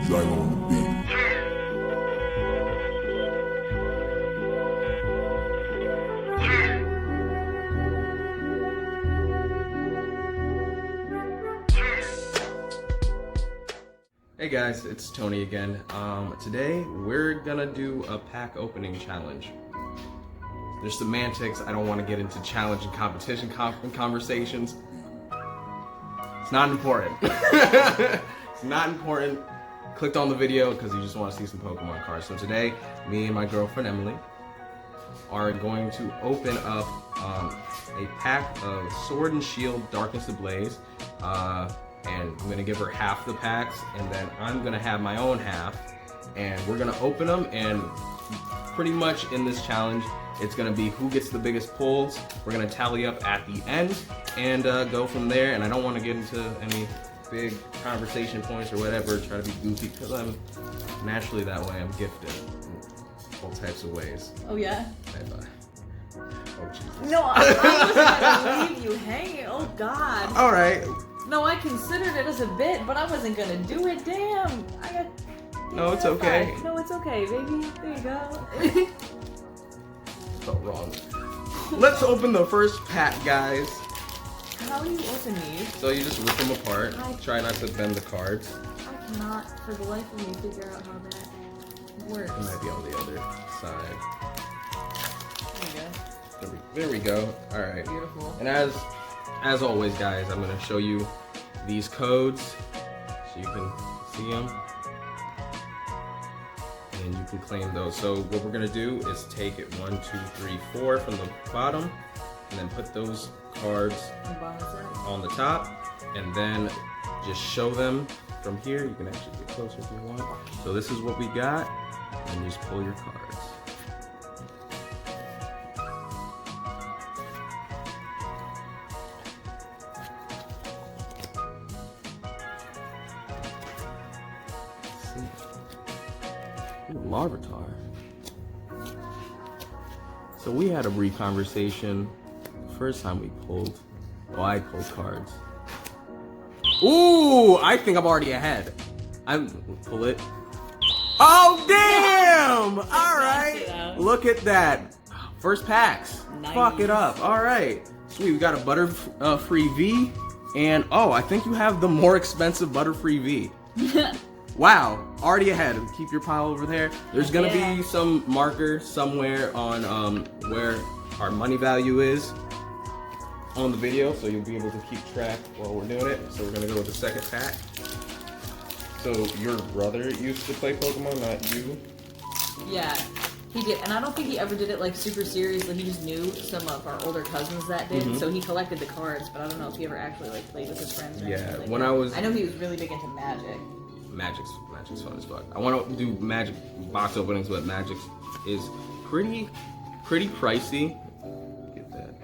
Zylo on the beat. Hey guys, it's Tony again. Today we're gonna do a pack opening challenge. There's semantics. I don't want to get into challenge and competition conversations. It's not important. It's not important. Clicked on the video because you just want to see some Pokemon cards. So today, me and my girlfriend Emily are going to open up a pack of Sword and Shield Darkness Ablaze. And I'm gonna give her half the packs, and then I'm gonna have my own half, and we're gonna open them. And pretty much in this challenge, it's gonna be who gets the biggest pulls. We're gonna tally up at the end and go from there. And I don't want to get into any big conversation points or whatever, try to be goofy, because I'm naturally that way. I'm gifted in all types of ways. Oh yeah? Oh Jesus. No, I was gonna leave you hanging. Oh God. All right. No, I considered it as a bit, but I wasn't gonna do it. Damn. No, it's okay. No, it's okay, baby. There you go. Felt wrong. Let's open the first pack, guys. How do you open these? So you just rip them apart. Try not to bend the cards. I cannot, for the life of me, figure out how that works. It might be on the other side. There you go. There we go. All right. Beautiful. And as always, guys, I'm gonna show you these codes so you can see them, and you can claim those. So what we're gonna do is take it 1, 2, 3, 4 from the bottom, and then put those cards on the top, and then just show them from here. You can actually get closer if you want. So this is what we got, and you just pull your cards. Ooh, Larvitar. So we had a brief conversation the first time we pulled. Well, I pulled cards. Ooh, I think I'm already ahead. Pull it. Oh damn! All right, look at that. First packs. Nice. Fuck it up. All right, sweet. We got a Butterfree V, and oh, I think you have the more expensive Butterfree V. Wow, already ahead. Keep your pile over there. There's gonna be some marker somewhere on where our money value is on the video, so you'll be able to keep track while we're doing it. So we're gonna go with the second pack. So your brother used to play Pokemon, not you? Yeah, he did, and I don't think he ever did it like super seriously. He just knew some of our older cousins that did, so he collected the cards. But I don't know if he ever actually like played with his friends. Or anything like when that. I know he was really big into Magic. Magic's fun as fuck. I want to do Magic box openings, but Magic is pretty pricey. Get that.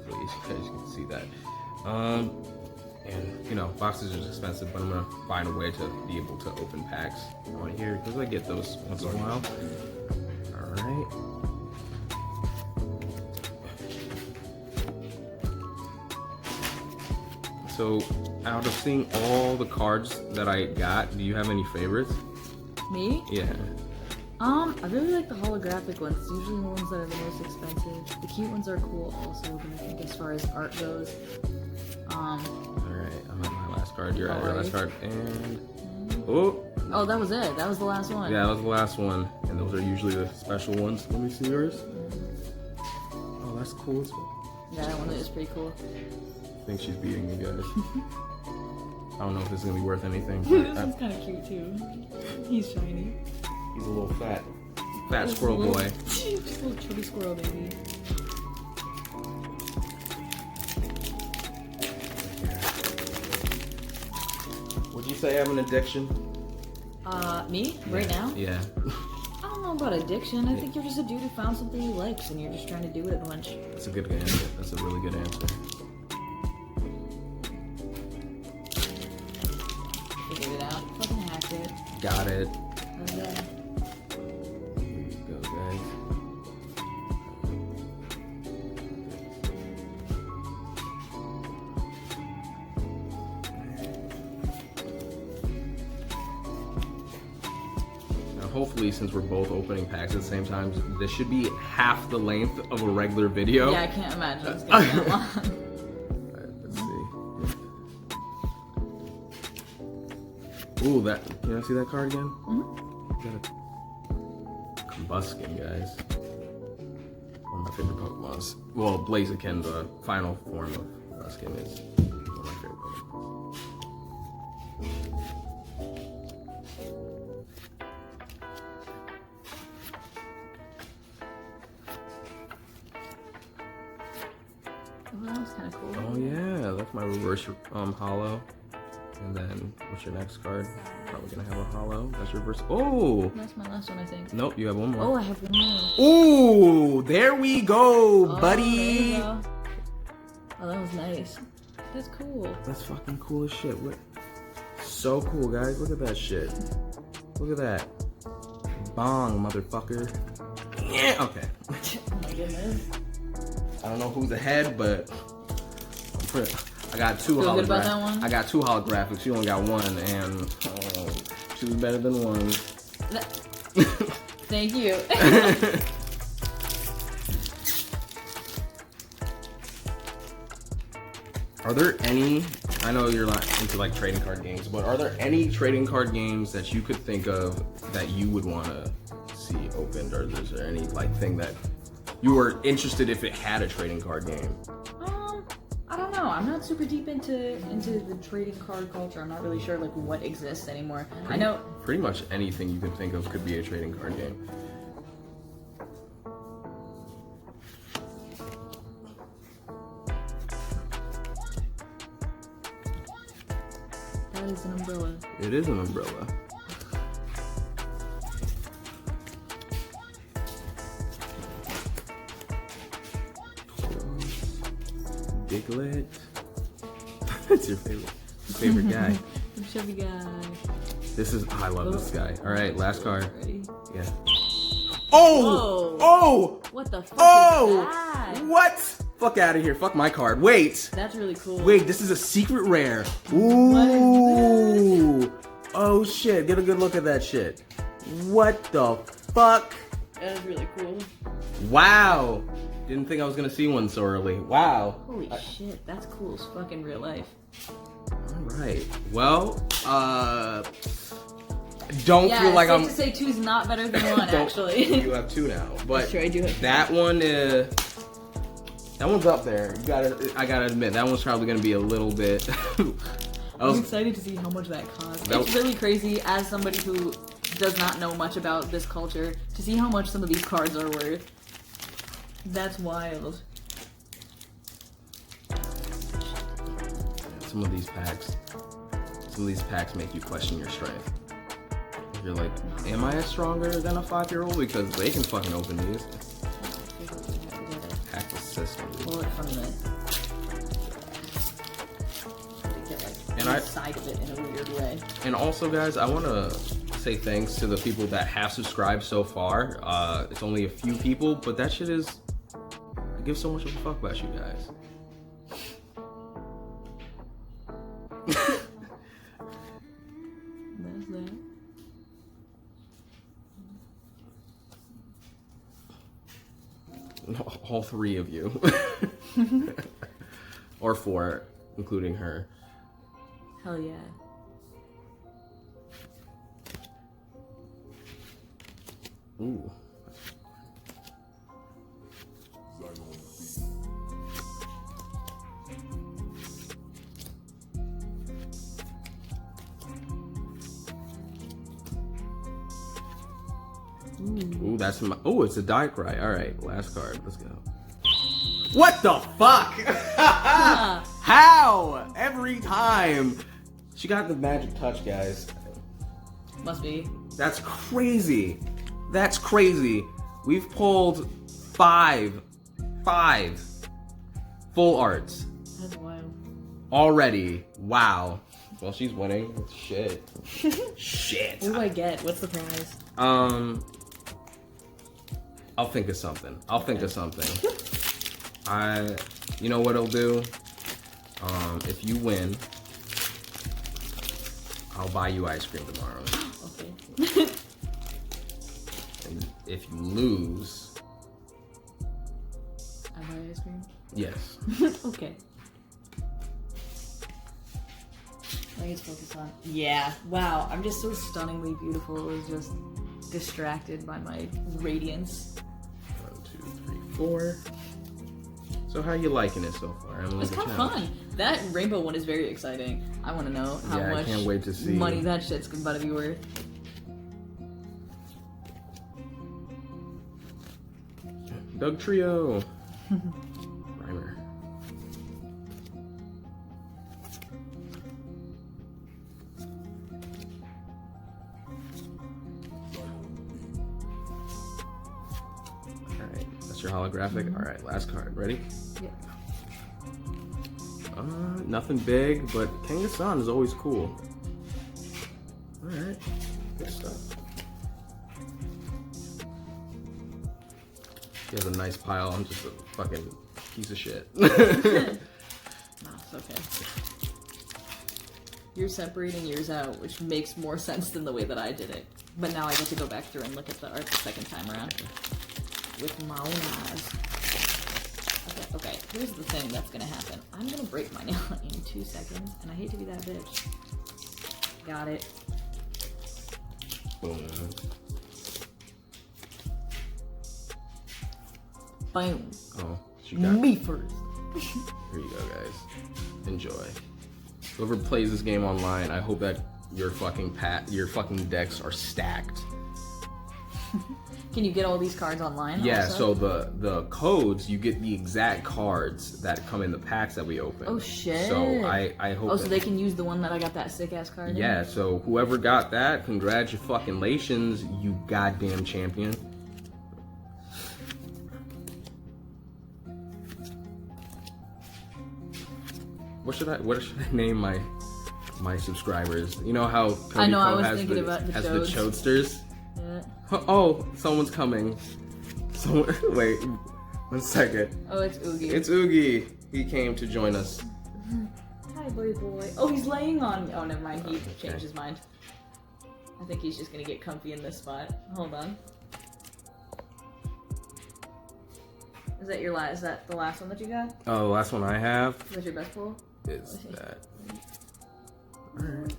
Hopefully you guys can see that. And you know, boxes are expensive, but I'm gonna find a way to be able to open packs on here because I get those once in a while. All right. So, out of seeing all the cards that I got, do you have any favorites? Me? Yeah. I really like the holographic ones. It's usually the ones that are the most expensive. The cute ones are cool also, but I think as far as art goes, Alright, I'm at my last card. You're at your last card. And oh, that was it. That was the last one. Yeah, that was the last one. And those are usually the special ones. Let me see yours. Oh, that's cool as well. Yeah, that one is pretty cool. I think she's beating me, guys. I don't know if this is gonna be worth anything. This one's kind of cute too. He's shiny. He's a little fat squirrel boy. Just a little chubby squirrel baby. Would you say I have an addiction? Me? Right now? Yeah. I don't know about addiction. I think you're just a dude who found something he likes and you're just trying to do it a bunch. That's a good answer. That's a really good answer. Figured it out. Fucking hacked it. Got it. Okay. Here you go, guys. hopefully, since we're both opening packs at the same time, this should be half the length of a regular video. Yeah, I can't imagine it's gonna be that long. Alright, let's see. Ooh, that, can I see that card again? Mm-hmm. Got a Combuskin, guys. One of my favorite Pokemons. Well, Blaziken, the final form of Combuskin, is one of my favorite Pokemon. Oh, that was kind of cool. Oh yeah, that's my reverse holo. And then, what's your next card? Probably gonna have a holo. That's reverse. Oh! That's my last one, I think. Nope, you have one more. Oh, I have one more. Ooh, there we go, Oh, buddy. there you go. Oh, that was nice. That's cool. That's fucking cool as shit. Look. So cool, guys. Look at that shit. Look at that. Bong, motherfucker. Yeah. Okay. Oh my goodness. I don't know who's ahead, but I got two Feel good about that holographics. one? I got two holographics. You only got one, and she was better than one. Thank you. Are there any, I know you're not into like trading card games, but are there any trading card games that you could think of that you would want to see opened, or is there any like thing that you were interested if it had a trading card game? I don't know. I'm not super deep into the trading card culture. I'm not really sure like what exists anymore. I know Pretty much anything you can think of could be a trading card game. that is an umbrella. It is an umbrella. Diglett. That's your favorite guy. The chubby guy. This is, I love this guy. All right, last card. Ready? Yeah. Oh! Whoa. Oh! What the fuck Oh! is that? What? Fuck out of here. Fuck my card. Wait. That's really cool. Wait, this is a secret rare. Ooh. Oh shit. Get a good look at that shit. What the fuck? That is really cool. Wow. Didn't think I was gonna see one so early. Wow. Holy shit, that's cool as fuck in real life. Alright. Well, don't Yeah, feel like it's I'm. safe to say two's not better than one, Don't- actually. You have two now. But That's true, I do have two. that one, that one's up there. I gotta admit, that one's probably gonna be a little bit. I'm excited to see how much that costs. It's really crazy, as somebody who does not know much about this culture, to see how much some of these cards are worth. That's wild. Some of these packs make you question your strength. You're like, am I stronger than a 5-year-old? Because they can fucking open these. Hack the system. Pull it from the And I- side of it in a weird way. And also, guys, I want to say thanks to the people that have subscribed so far. It's only a few people, but that shit is. I give so much of a fuck about you guys. There's that. All three of you. Or four, including her. Hell yeah. Ooh. Ooh, that's my. Oh, it's a die cry. All right, last card. Let's go. What the fuck? How? Every time. She got the magic touch, guys. Must be. That's crazy. That's crazy. We've pulled five full arts That's wild. already. Wow. Well, she's winning. Shit. Shit. What do I get? What's the prize? I'll think of something. You know what I'll do? If you win, I'll buy you ice cream tomorrow. Okay. And if you lose... I buy ice cream? Yes. Okay. I need to focus on... Yeah. Wow. I'm just so stunningly beautiful. I was just distracted by my radiance. 1, 2, 3, 4. So how you liking it so far? It's kind of fun. That rainbow one is very exciting. I want to know how much I can't wait to see money that shit's about to be worth. Doug Trio. Primer. Alright, that's your holographic. Alright, last card. Ready? Yeah. Nothing big, but Kangaskhan is always cool. Alright, good stuff. He has a nice pile. I'm just a fucking piece of shit. No, it's okay. You're separating yours out, which makes more sense than the way that I did it. But now I get to go back through and look at the art the second time around. With my own eyes. Okay, here's the thing that's gonna happen. I'm gonna break my nail in 2 seconds, and I hate to be that bitch. Got it. Boom. Boom. Oh, you got Me first. Here you go, guys. Enjoy. Whoever plays this game online, I hope that your fucking decks are stacked. Can you get all these cards online? Yeah, also? so the codes, you get the exact cards that come in the packs that we open. Oh shit. So I hope. Oh, so they can use the one that I got that sick ass card. Yeah. In? So whoever got that, congratulations, you goddamn champion. What should I name my subscribers? You know how Cody I know. I was has thinking the, about the has Chodes. the Chodesters. Yeah. Oh, someone's coming. Someone, wait, 1 second. Oh, it's Oogie. It's Oogie. He came to join us. Hi, boy. Oh, he's laying on. Oh, never mind. He Okay. changed his mind. I think he's just gonna get comfy in this spot. Hold on. Is that your last? Is that the last one that you got? Oh, the last one I have Is that your best pull? is that. Alright.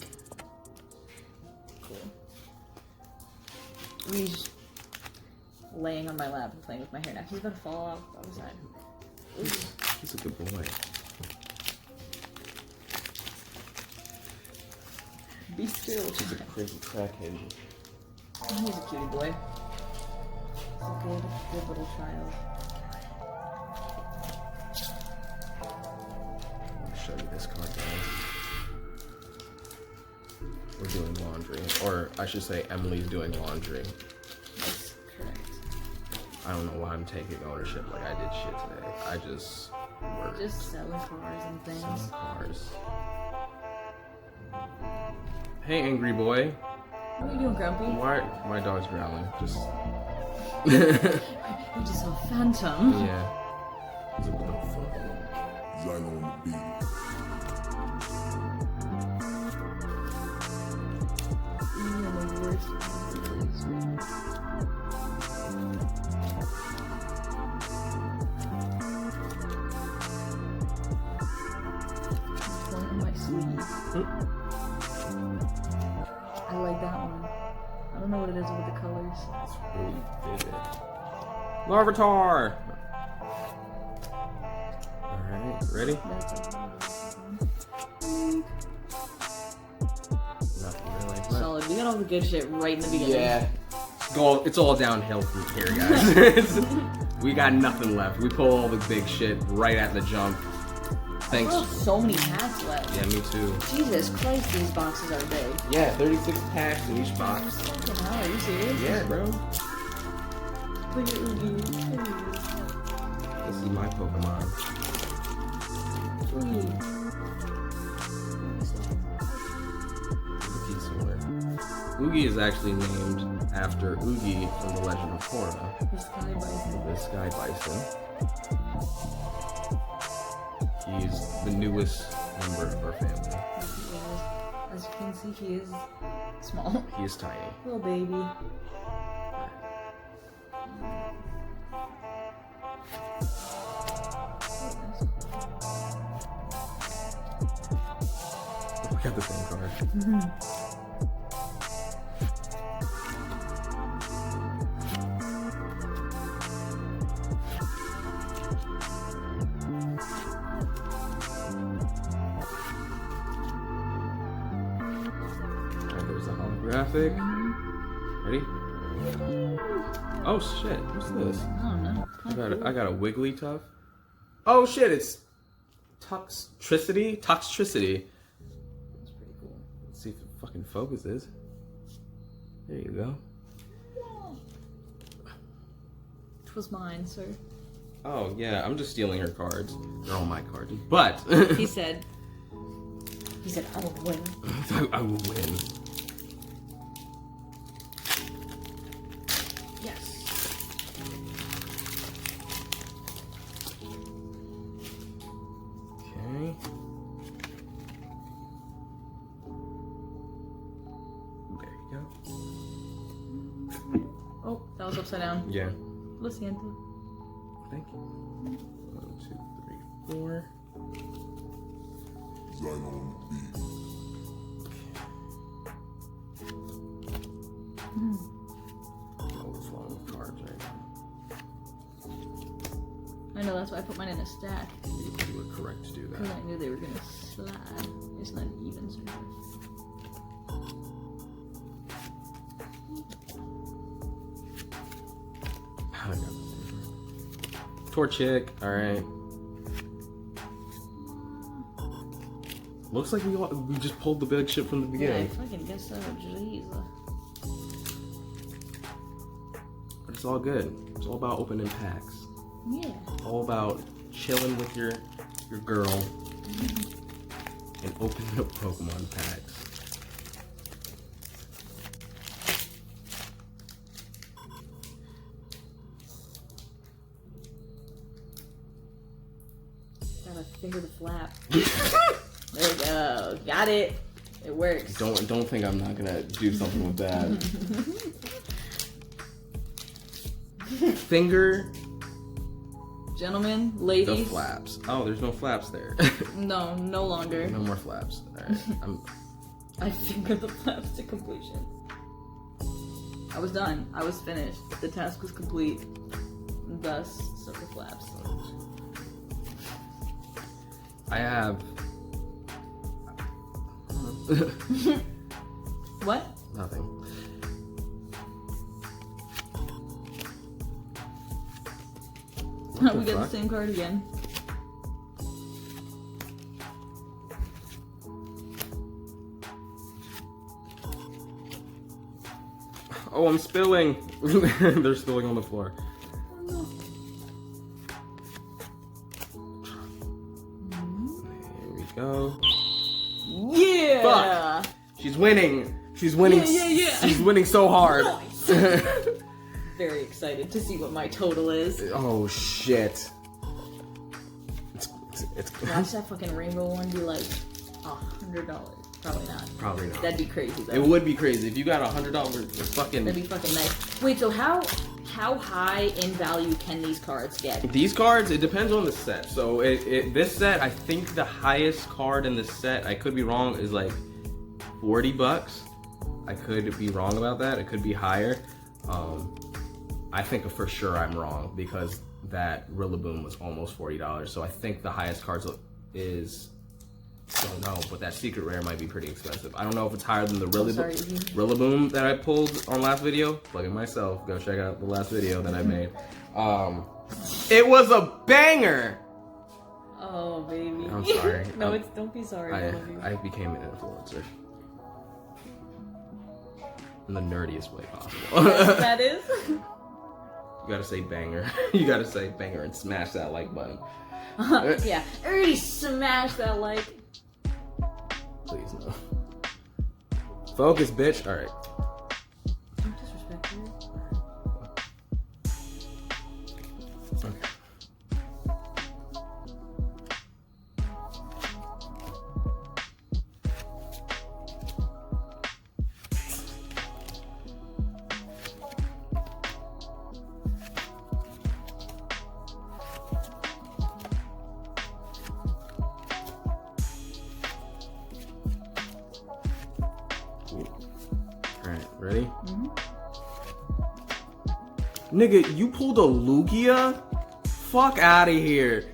Cool. He's laying on my lap and playing with my hair now. He's about to fall off the other side. He's a good boy. Be still. He's a crazy crackhead. He's a cutie boy. He's a good little child. I'll show you this card, guys. We're doing laundry. Or I should say Emily's doing laundry. That's correct. I don't know why I'm taking ownership like I did shit today. I just worked. Just selling cars and things. Selling cars. Hey, angry boy. What are you doing, Grumpy? Why my dog's growling? Just You just saw a phantom. yeah. He's like, what the fuck? Zylo on the beat. You're the worst. One in my sleeve. I like that one. I don't know what it is with the colors. It's really vivid. Larvitar! Alright, ready? That's Nothing really. But solid. We got all the good shit right in the beginning. yeah. It's all downhill from here, guys. We got nothing left. We pull all the big shit right at the jump. Thanks. I have so many packs left. Yeah, me too. Jesus Christ, these boxes are big. Yeah, 36 packs in each box. Fucking hell, are you serious? Yeah, bro. Look at Oogie. This is my Pokemon. Oogie. Oogie Sword. Oogie is actually named after Oogie from The Legend of Korra, The Sky Bison. the Sky Bison. He's the newest member of our family. Yes, he is. As you can see, he is small. He is tiny. Little baby. We got the same card. Alright, there's a holographic. Ready? Oh shit, what's this? I don't know. I got a wiggly tough. Oh shit, it's Toxtricity? Toxtricity. That's pretty cool. Let's see if it fucking focuses. There you go. Twas mine, sir. Oh yeah, I'm just stealing her cards. They're all my cards. But He said, I will win. I will win. Yes. Okay. There you go. Oh, that was upside down. Yeah. Lo siento. Thank you. 1, 2, 3, 4. Zion on the beat. Oh, what's wrong with cards right now? I know, that's why I put mine in a stack. You were correct to do Because that. I knew they were gonna slide. It's not even surface. I got this. Torchic, alright. Looks like we just pulled the big shit from the Yeah, I beginning. fucking guess so. Jeez. But it's all good. It's all about opening packs. Yeah. All about chilling with your girl and opening up Pokemon packs. Gotta finger the flap. There we go. Got it. It works. Don't think I'm not gonna do something with that. Finger Gentlemen, ladies. the flaps. Oh, there's no flaps there. No, no longer. No more flaps. Alright. I fingered the flaps to completion. I was done. I was finished. The task was complete. Thus, so the flaps. I have What? nothing. We What got the the fuck? same card again. Oh, I'm spilling. They're spilling on the floor. There we go. Yeah! Fuck. She's winning. She's winning. Yeah. She's winning so hard. Very excited to see what my total is. Oh shit. It's Watch that fucking rainbow one be like $100. Probably not. probably not. That'd be crazy though. It would be crazy if you got $100 for fucking. That'd be fucking nice. Wait, so how high in value can these cards get? These cards, it depends on the set. So this set, I think the highest card in the set, I could be wrong, is like $40. I could be wrong about that. It could be higher. I think for sure I'm wrong because that Rillaboom was almost $40. So I think the highest cards is, don't know, but that secret rare might be pretty expensive. I don't know if it's higher than the Rillaboom that I pulled on last video. Plug it myself. Go check out the last video that I made. It was a banger. Oh baby. I'm sorry. No, don't be sorry. I became an influencer in the nerdiest way possible. That is. You gotta say banger. You gotta say banger and smash that like button. Yeah, already smashed that like. Please no. Focus, bitch. All right. Don't disrespect her. Okay. Ready? Nigga, you pulled a Lugia? Fuck out of here.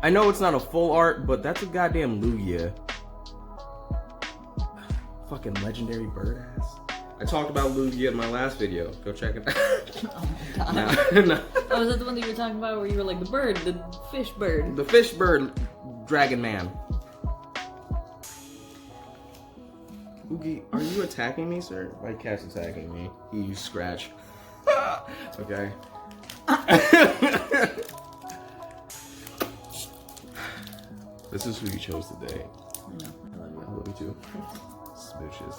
I know it's not a full art, but that's a goddamn Lugia. Fucking legendary bird ass. I talked about Lugia in my last video. Go check it out. Oh my god. No. Oh, is that the one that you were talking about where you were like the bird, the fish bird? The fish bird dragon man. Oogie, are you attacking me, sir? My cat's attacking me. You scratch. Okay. This is who you chose today. I know, I love you. I love you too. Smooches.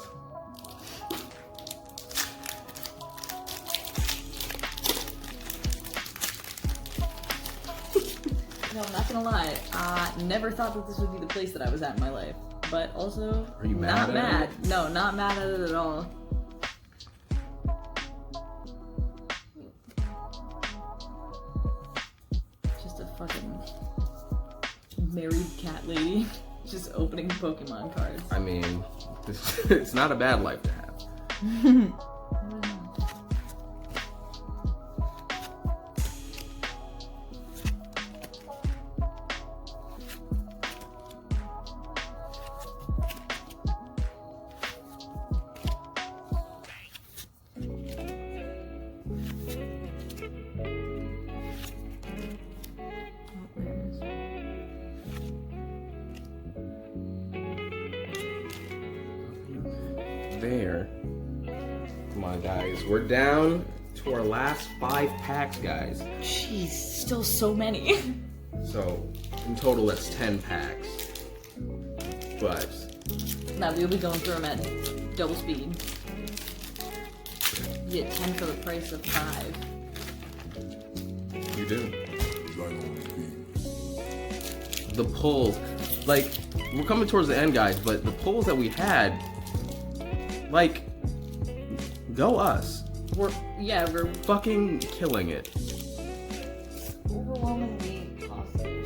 No, I'm not gonna lie. I never thought that this would be the place that I was at in my life. But also, Are you mad not at mad. it? No, not mad at it at all. Just a fucking married cat lady just opening Pokemon cards. I mean, it's not a bad life to have. There. Come on, guys. We're down to our last 5 packs, guys. Jeez, still so many. So, in total, that's 10 packs. But, Now we'll be going through them at double speed. You get 10 for the price of 5. you do. Design on the beat. The pulls. Like, we're coming towards the end, guys, but the pulls that we had, like, go us. We're Fucking killing it. overwhelmingly positive.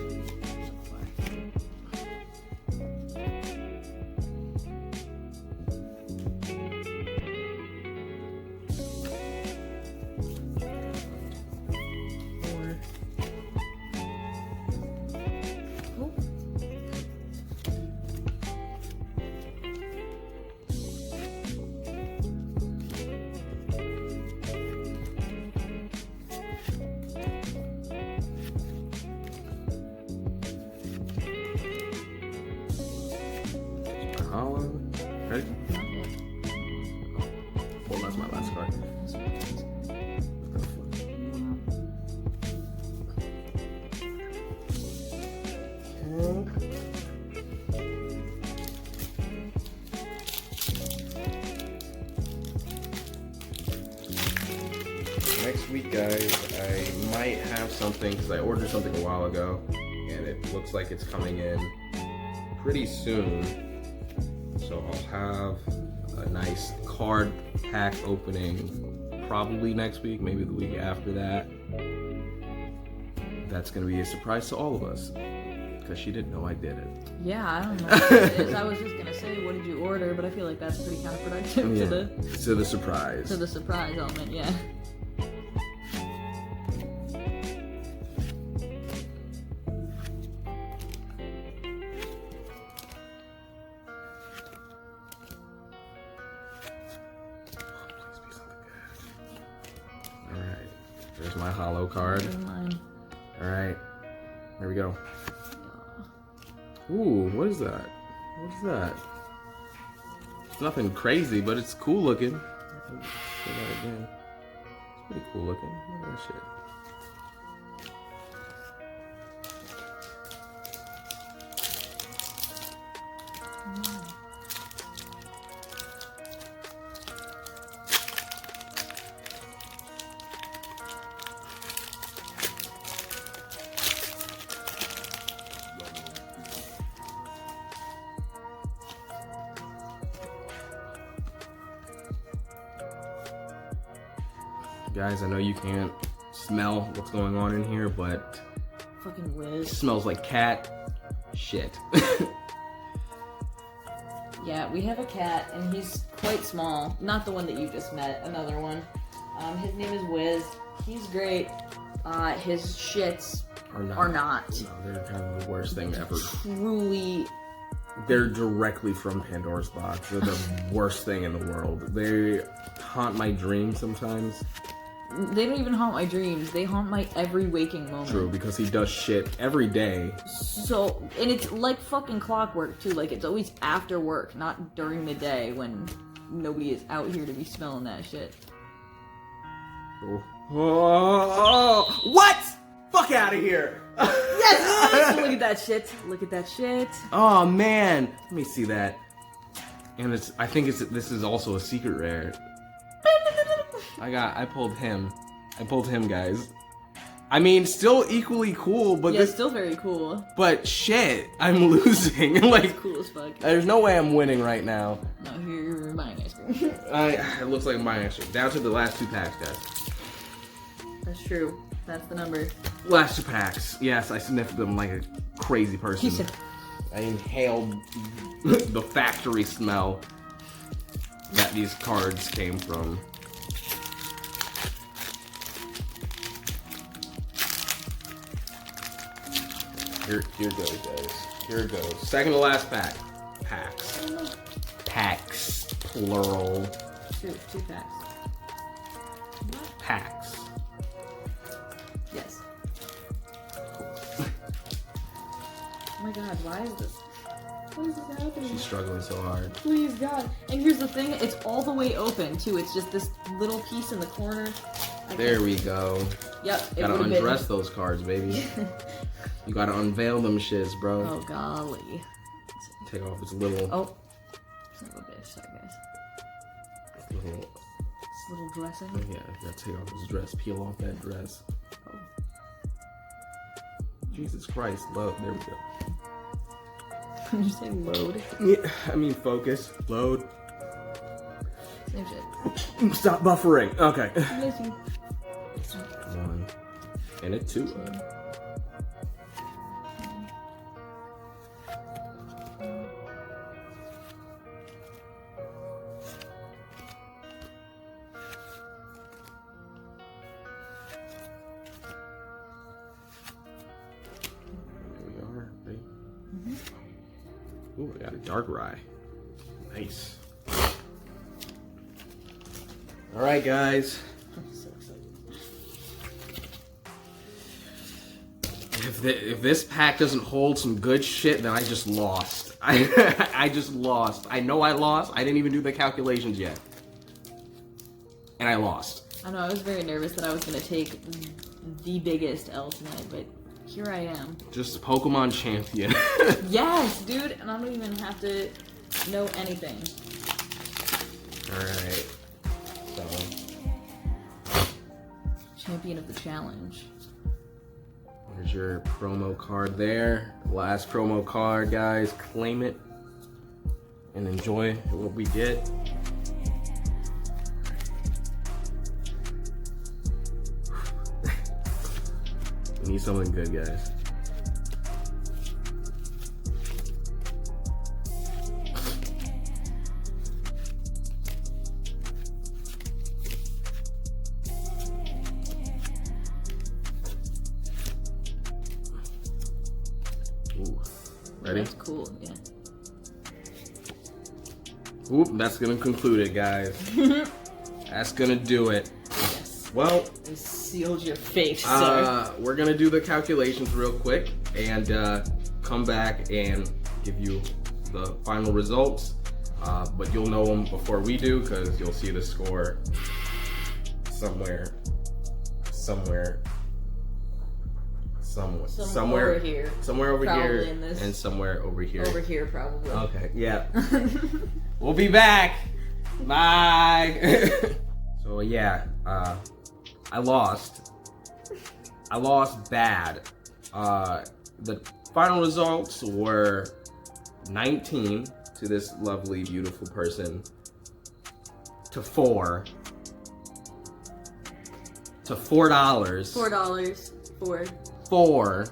Ready? Well, that's my last card. Next week, guys, I might have something because I ordered something a while ago and it looks like it's coming in pretty soon. So I'll have a nice card pack opening probably next week, maybe the week after that. That's going to be a surprise to all of us because she didn't know I did it. Yeah, I don't know what it is. I was just gonna say, what did you order? But I feel like that's pretty counterproductive To the surprise. to the surprise element. Yeah. Alright, there's my hollow card. Never mind. Alright, here we go. Ooh, what is that? What is that? It's nothing crazy, but it's cool looking. Say that again. It's pretty cool looking. Look at that shit. Guys, I know you can't smell what's going on in here, but Fucking it whiz. smells like cat shit. Yeah, we have a cat, and he's quite small. Not the one that you just met, another one. His name is Wiz. He's great. His shits are not. No, they're kind of the worst thing ever. Truly. They're directly from Pandora's box. They're the worst thing in the world. They haunt my dreams sometimes. They don't even haunt my dreams. They haunt my every waking moment. True, because he does shit every day. So, and it's like fucking clockwork too. Like, it's always after work, not during the day when nobody is out here to be smelling that shit. Oh, what? Fuck out of here. Yes! Look at that shit. Look at that shit. Oh man, let me see that. And I think this is also a secret rare. I pulled him. Guys. I mean, still equally cool, but yeah, still very cool. But shit, I'm losing. Like, cool as fuck. There's no way I'm winning right now. No, you're buying ice cream. It looks like I'm buying ice cream. Down to the last 2 packs, guys. That's true. That's the number. Last 2 packs. Yes, I sniffed them like a crazy person. He said, I inhaled the factory smell that these cards came from. Here goes, guys. Here goes. Second to last pack. Packs. Packs. Plural. 2 packs. Packs. Yes. Oh my god, why is this? What is this happening? She's struggling so hard. Please, God. And here's the thing, it's all the way open, too. It's just this little piece in the corner. There we go. Yep, Gotta undress those cards, baby. You gotta unveil them shits, bro. Oh, golly. Take off its little... Oh. Son of a bitch. Sorry, guys. Little... This little dressing. Oh, yeah, you gotta take off his dress. Peel off that dress. Oh. Jesus Christ, load. There we go. Did you say load? Yeah, I mean focus. Load. Same shit. Stop buffering. Okay. Bless you. 1 and a 2. Ooh, I got a dark rye. Nice. Alright, guys. I'm so excited. If this pack doesn't hold some good shit, then I just lost. I just lost. I know I lost. I didn't even do the calculations yet. And I lost. I know, I was very nervous that I was going to take the biggest L tonight, but here I am. Just Pokemon champion. Yes, dude, and I don't even have to know anything. Alright. So. Champion of the challenge. There's your promo card there. Last promo card, guys. Claim it and enjoy what we get. We need something good, guys. Ooh. Ready? That's cool, yeah. Oop, that's gonna conclude it, guys. That's gonna do it. Yes. Well, You sealed your fate, sir. we're gonna do the calculations real quick and come back and give you the final results. But you'll know them before we do because you'll see the score somewhere Somewhere over here. Somewhere over Probably here in this. and somewhere over here. Over here, probably. Okay, yeah. We'll be back. Bye. So yeah, I lost. I lost bad. The final results were 19 to this lovely, beautiful person to $4. To $4. $4. 4. 4.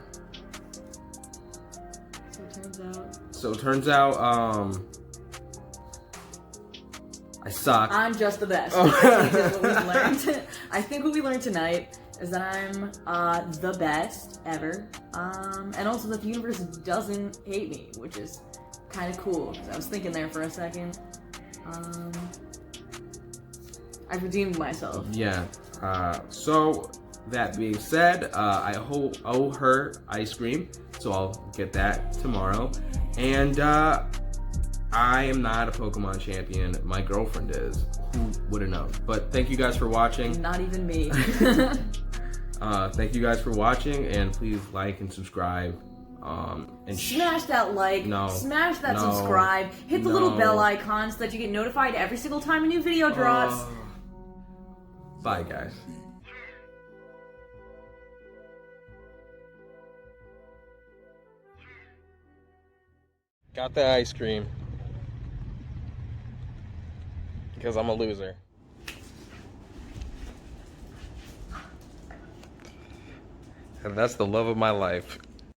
So it turns out. So it turns out, I suck. I'm just the best. Oh. I think what we learned tonight is that I'm the best ever, and also that the universe doesn't hate me, which is kind of cool. I was thinking there for a second. I've redeemed myself. Yeah. So that being said, I owe her ice cream, so I'll get that tomorrow. And I am not a Pokemon champion. My girlfriend is. Who would have known? But thank you guys for watching. Not even me. Thank you guys for watching, and please like and subscribe. And smash that like, smash that subscribe, hit the little bell icon so that you get notified every single time a new video drops. Bye, guys. Got the ice cream because I'm a loser. And that's the love of my life.